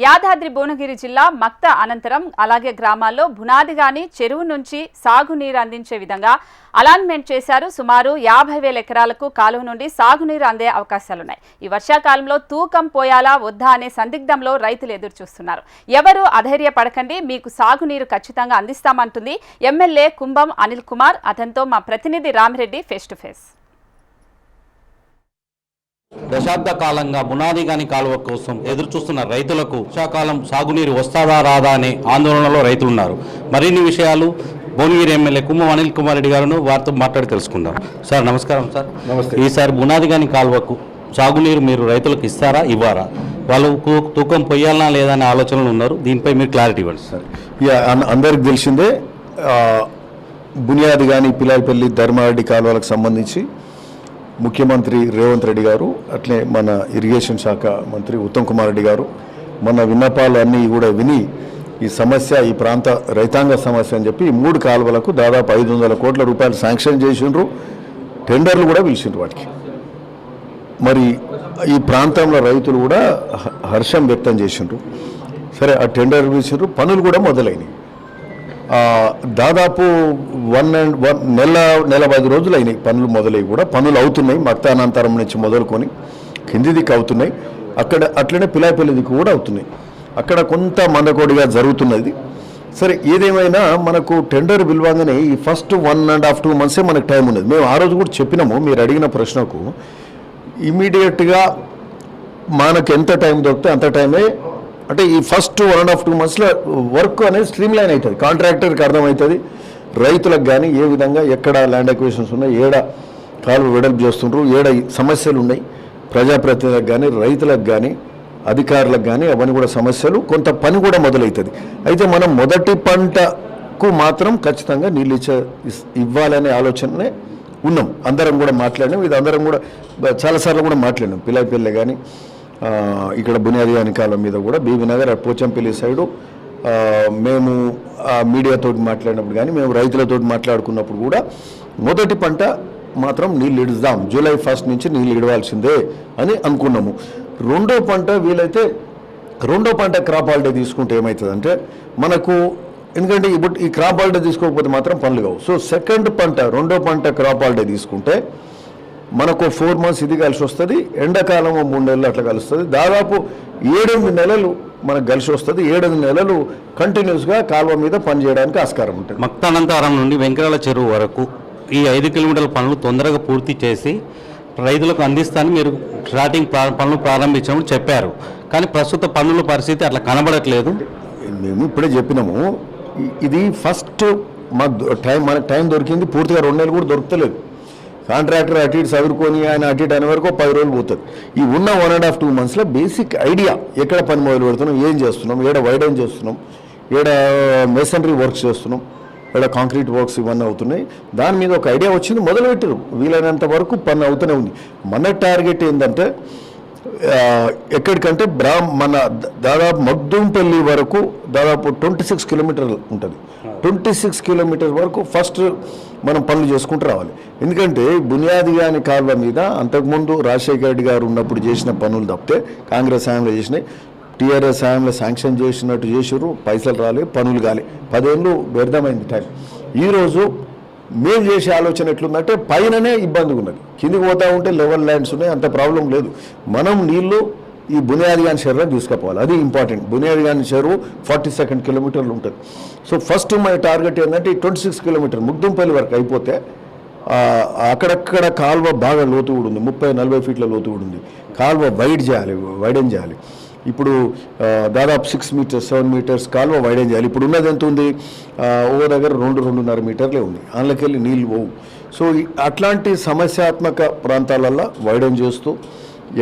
యాదాద్రి భువనగిరి జిల్లా మక్త అనంతరం అలాగే గ్రామాల్లో బునాదిగాని చెరువు నుంచి సాగునీరు అందించే విధంగా అలాట్మెంట్ చేశారు. సుమారు 50,000 ఎకరాలకు కాలువ నుండి సాగునీరు అందే అవకాశాలున్నాయి. ఈ వర్షాకాలంలో తూకం పోయాలా వద్దా అనే సందిగ్ధంలో రైతులు ఎదురు చూస్తున్నారు. ఎవరు అధైర్యపడకండి, మీకు సాగునీరు ఖచ్చితంగా అందిస్తామంటుంది ఎమ్మెల్యే కుంభం అనిల్ కుమార్. అతనితో మా ప్రతినిధి రామిరెడ్డి ఫేస్ టు ఫేస్. దశాబ్ద కాలంగా బునాదిగాని కాలువ కోసం ఎదురు చూస్తున్న రైతులకు వర్షాకాలం సాగునీరు వస్తాదా రాదా అనే ఆందోళనలో రైతులు ఉన్నారు. మరిన్ని విషయాలు భువనగిరి ఎమ్మెల్యే కుంభం అనిల్ కుమార్ రెడ్డి గారు వారితో మాట్లాడి తెలుసుకుందాం. సార్ నమస్కారం. సార్ నమస్తే. ఈసారి బునాదిగాని కాలువకు సాగునీరు మీరు రైతులకు ఇస్తారా ఇవ్వరా, వాళ్ళు తూకం పొయ్యాలనా లేదా అనే ఆలోచనలు ఉన్నారు. దీనిపై మీరు క్లారిటీ ఇవ్వండి సార్. అందరికి తెలిసిందే, బునియాదిగాని పిలాయిపల్లి ధర్మారెడ్డి కాలువలకు సంబంధించి ముఖ్యమంత్రి రేవంత్ రెడ్డి గారు, అట్లే మన ఇరిగేషన్ శాఖ మంత్రి ఉత్తమ్ కుమార్ రెడ్డి గారు మన విన్నపాలు అన్నీ కూడా విని ఈ సమస్య, ఈ ప్రాంత రైతాంగ సమస్య అని చెప్పి 3 కాలువలకు దాదాపు 500 కోట్ల రూపాయలు శాంక్షన్ చేసిండ్రు. టెండర్లు కూడా పిలిచిండ్రు వాటికి. మరి ఈ ప్రాంతంలో రైతులు కూడా హర్షం వ్యక్తం చేసిండ్రు. సరే, ఆ టెండర్ పిలిచిండ్రు, పనులు కూడా మొదలైనవి. దాదాపు నెల 10 రోజులు అయినాయి పనులు మొదలై. కూడా పనులు అవుతున్నాయి. మక్తానంతరం నుంచి మొదలుకొని కింది దిక్కు అవుతున్నాయి. అక్కడ అట్లనే పిలాయిపల్లి దిక్కు కూడా అవుతున్నాయి. అక్కడ కొంత మందకోడిగా జరుగుతున్నది. సరే, ఏదేమైనా మనకు టెండర్ పిలవగానే ఈ ఫస్ట్ 1.5-2 months మనకు టైం ఉన్నది. మేము ఆ రోజు కూడా చెప్పినాము, మీరు అడిగిన ప్రశ్నకు ఇమీడియట్గా మనకు ఎంత టైం దొరికితే అంత టైమే. అంటే ఈ ఫస్ట్ 1.5-2 months వర్క్ అనేది స్ట్రీమ్ లైన్ అవుతుంది. కాంట్రాక్టర్కి అర్థమవుతుంది, రైతులకు కానీ ఏ విధంగా ఎక్కడ ల్యాండ్ అక్విజిషన్స్ ఉన్నాయి, ఏడ కాలువ వెడల్పు చేస్తుండ్రు, ఏడ సమస్యలు ఉన్నాయి, ప్రజాప్రతినిధులకు కానీ రైతులకు కానీ అధికారులకు కానీ అవన్నీ కూడా సమస్యలు, కొంత పని కూడా మొదలవుతుంది. అయితే మనం మొదటి పంటకు మాత్రం ఖచ్చితంగా నీళ్ళు ఇవ్వాలనే ఆలోచననే ఉన్నాం. అందరం కూడా మాట్లాడినాం. ఇది అందరం కూడా చాలాసార్లు కూడా మాట్లాడినాం. పిలాయిపల్లి కానీ ఇక్కడ బునియాదిగాని కాలం మీద కూడా బీబీనగర్ పోచంపల్లి సైడు మేము మీడియాతో మాట్లాడినప్పుడు కానీ మేము రైతులతో మాట్లాడుకున్నప్పుడు కూడా మొదటి పంట మాత్రం నీళ్ళు ఇడుద్దాం, జూలై 1 నుంచి నీళ్ళు ఇడవాల్సిందే అని అనుకున్నాము. రెండో పంట వీలైతే రెండో పంట క్రాప్ హాలిడే తీసుకుంటే ఏమవుతుందంటే మనకు, ఎందుకంటే ఇప్పుడు ఈ క్రాప్ హాలిడే తీసుకోకపోతే మాత్రం పనులు కావు. సో సెకండ్ పంట, రెండో పంట క్రాప్ హాలిడే తీసుకుంటే మనకు 4 months ఇది కలిసి వస్తుంది. ఎండాకాలం 3 నెలలు అట్లా కలుస్తుంది. దాదాపు 7-8 నెలలు మనకు కలిసి వస్తుంది. 7-8 నెలలు కంటిన్యూస్గా కాలువ మీద పనిచేయడానికి ఆస్కారం ఉంటుంది. మక్తానంతరం నుండి వెంకరాల చెరువు వరకు ఈ 5 కిలోమీటర్ల పనులు తొందరగా పూర్తి చేసి రైతులకు అందిస్తానని మీరు స్టార్టింగ్ పనులు ప్రారంభించినప్పుడు చెప్పారు. కానీ ప్రస్తుత పనుల పరిస్థితి అట్లా కనబడట్లేదు. మేము ఇప్పుడే చెప్పినాము, ఇది ఫస్ట్ మనకు టైం దొరికింది. పూర్తిగా 2 నెలలు కూడా దొరకలేదు. కాంట్రాక్టర్ అటు ఇటు చదువుకొని ఆయన అటు ఇటు అనే వరకు 10 రోజులు పోతుంది. ఈ ఉన్న 1.5-2 months బేసిక్ ఐడియా, ఎక్కడ పని మొదలు పెడుతున్నాం, ఏం చేస్తున్నాం, ఏడ వైడెన్ చేస్తున్నాం, ఏడ మెసనరీ వర్క్స్ చేస్తున్నాం, ఏడ కాంక్రీట్ వర్క్స్ ఇవన్నీ అవుతున్నాయి. దాని మీద ఒక ఐడియా వచ్చింది, మొదలుపెట్టారు. వీలైనంత వరకు పని అవుతూనే ఉంది. మన టార్గెట్ ఏంటంటే ఎక్కడికంటే మన దాదాపు మగ్దూంపల్లి వరకు దాదాపు 26 కిలోమీటర్లు ఉంటుంది. 26 కిలోమీటర్స్ వరకు ఫస్ట్ మనం పనులు చేసుకుంటూ రావాలి. ఎందుకంటే బునియాదిగాని కాలువ మీద అంతకుముందు రాజశేఖర రెడ్డి గారు ఉన్నప్పుడు చేసిన పనులు తప్పితే కాంగ్రెస్ హయాంలో చేసినాయి. టీఆర్ఎస్ హయాంలో శాంక్షన్ చేసినట్టు చేసారు, పైసలు రాలేదు, పనులు కాలే. 10 ఏళ్ళు వ్యర్థమైంది టైం. ఈరోజు మేము చేసే ఆలోచన ఎట్లుందంటే పైననే ఇబ్బందిగా ఉన్నది, కిందికి పోతా ఉంటే లెవెల్ ల్యాండ్స్ ఉన్నాయి, అంత ప్రాబ్లం లేదు. మనం నీళ్లు ఈ బునియాదిగాని చెరువులో తీసుకుపోవాలి, అది ఇంపార్టెంట్. బునియాదిగాని చెరువు 42 కిలోమీటర్లు ఉంటుంది. సో ఫస్ట్ మన టార్గెట్ ఏంటంటే ఈ 26 కిలోమీటర్ ముగ్దుంపల్లి వరకు అయిపోతే అక్కడక్కడ కాలువ బాగా లోతు కూడా ఉంది, 30-40 ఫీట్ల లోతు కూడా ఉంది. కాలువ వైడెన్ చేయాలి. ఇప్పుడు దాదాపు 6 meters 7 meters కాలువ వైడెన్ చేయాలి. ఇప్పుడు ఉన్నది ఎంత ఉంది, ఓ దగ్గర 2-2.5 మీటర్లే ఉంది. అందులోకెళ్ళి నీళ్ళు పోవు. సో అట్లాంటి సమస్యాత్మక ప్రాంతాలల్లో వైడెన్ చేస్తూ,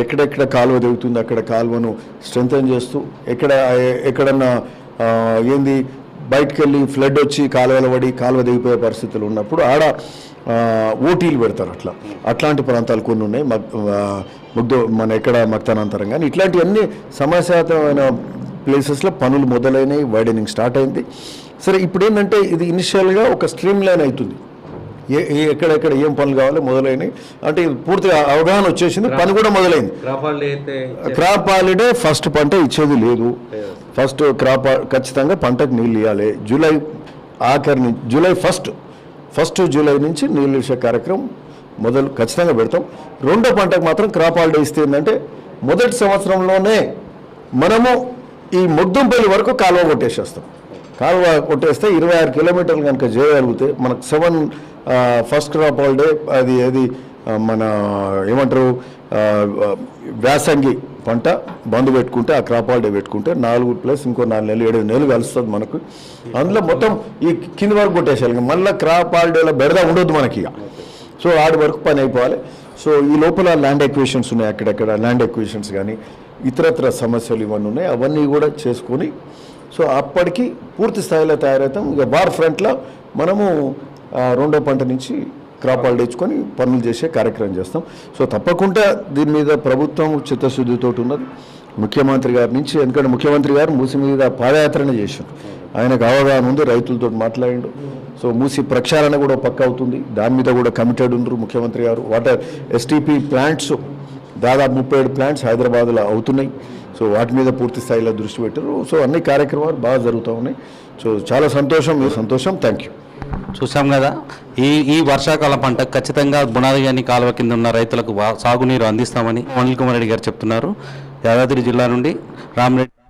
ఎక్కడెక్కడ కాలువ దిగుతుంది అక్కడ కాలువను స్ట్రెంథెన్ చేస్తూ, ఎక్కడన్నా ఏంది బయటకు వెళ్ళి ఫ్లడ్ వచ్చి కాలువల పడి కాలువ దిగిపోయే పరిస్థితులు ఉన్నప్పుడు ఆడ ఓటీలు పెడతారు. అట్లాంటి ప్రాంతాలు కొన్ని ఉన్నాయి. మన ఎక్కడ మక్తానంతరం కానీ ఇట్లాంటివన్నీ సమస్యాత్మకమైన ప్లేసెస్లో పనులు మొదలైనవి, వైడనింగ్ స్టార్ట్ అయింది. సరే, ఇప్పుడు ఏంటంటే ఇది ఇనిషియల్గా ఒక స్ట్రీమ్ లైన్ అవుతుంది. ఎక్కడెక్కడ ఏం పనులు కావాలి మొదలైనవి అంటే పూర్తిగా అవగాహన వచ్చేసింది. పని కూడా మొదలైంది. క్రాప్ హాలిడే ఫస్ట్ పంట ఇచ్చేది లేదు. ఫస్ట్ క్రాప్ ఖచ్చితంగా పంటకు నీళ్ళు ఇవ్వాలి. జూలై ఆఖరి నుంచి ఫస్ట్ జూలై నుంచి నీళ్ళు ఇచ్చే కార్యక్రమం మొదలు ఖచ్చితంగా పెడతాం. రెండో పంటకు మాత్రం క్రాప్ హాలిడే ఇస్తే ఏంటంటే మొదటి సంవత్సరంలోనే మనము ఈ ముద్దంపల్లి వరకు కాలువ కొట్టేసేస్తాం. కాలువ కొట్టేస్తే 26 కిలోమీటర్లు కనుక చేయగలిగితే మనకు 7 ఫస్ట్ క్రాప్ హాలిడే అది మన ఏమంటారు వ్యాసంగి పంట బంధు పెట్టుకుంటే ఆ క్రాప్ హాలిడే పెట్టుకుంటే 4 ప్లస్ ఇంకో 4 నెలలు 7 నెలలు కలుస్తుంది మనకు. అందులో మొత్తం ఈ కింది వరకు కొట్టేసేయాలి. మళ్ళీ క్రాప్ హాలిడేలో బెడద ఉండొద్దు మనకి ఇక. సో ఆడి వరకు పని అయిపోవాలి. సో ఈ లోపల ల్యాండ్ ఎక్విజిషన్స్ ఉన్నాయి, అక్కడెక్కడ ల్యాండ్ ఎక్విజిషన్స్ కానీ ఇతరత్ర సమస్యలు ఇవన్నీ ఉన్నాయి, అవన్నీ కూడా చేసుకొని సో అప్పటికి పూర్తి స్థాయిలో తయారవుతాం. ఇక వార్ ఫ్రంట్లో మనము రెండో పంట నుంచి క్రాప్ హాలిడే ఇచ్చుకొని పనులు చేసే కార్యక్రమం చేస్తాం. సో తప్పకుండా దీని మీద ప్రభుత్వం చిత్తశుద్ధితో ఉన్నది. ముఖ్యమంత్రి గారి నుంచి, ఎందుకంటే ముఖ్యమంత్రి గారు మూసి మీద పాదయాత్రనే చేశారు. ఆయనకు అవగాహన ఉంది, రైతులతో మాట్లాడిండు. సో మూసి ప్రక్షాళన కూడా పక్క అవుతుంది, దాని మీద కూడా కమిటెడ్ ఉండరు ముఖ్యమంత్రి గారు. వాటర్ ఎస్టీపీ ప్లాంట్స్ దాదాపు 37 ప్లాంట్స్ హైదరాబాద్లో అవుతున్నాయి. సో వాటి మీద పూర్తి స్థాయిలో దృష్టి పెట్టారు. సో అన్ని కార్యక్రమాలు బాగా జరుగుతూ ఉన్నాయి. సో చాలా సంతోషం. Thank you. చూసాం కదా, ఈ వర్షాకాల పంట ఖచ్చితంగా బునాదిగాని కాలువ కింద ఉన్న రైతులకు సాగునీరు అందిస్తామని అనిల్ కుమార్ రెడ్డి గారు చెప్తున్నారు. యాదాద్రి జిల్లా నుండి రామరెడ్డి.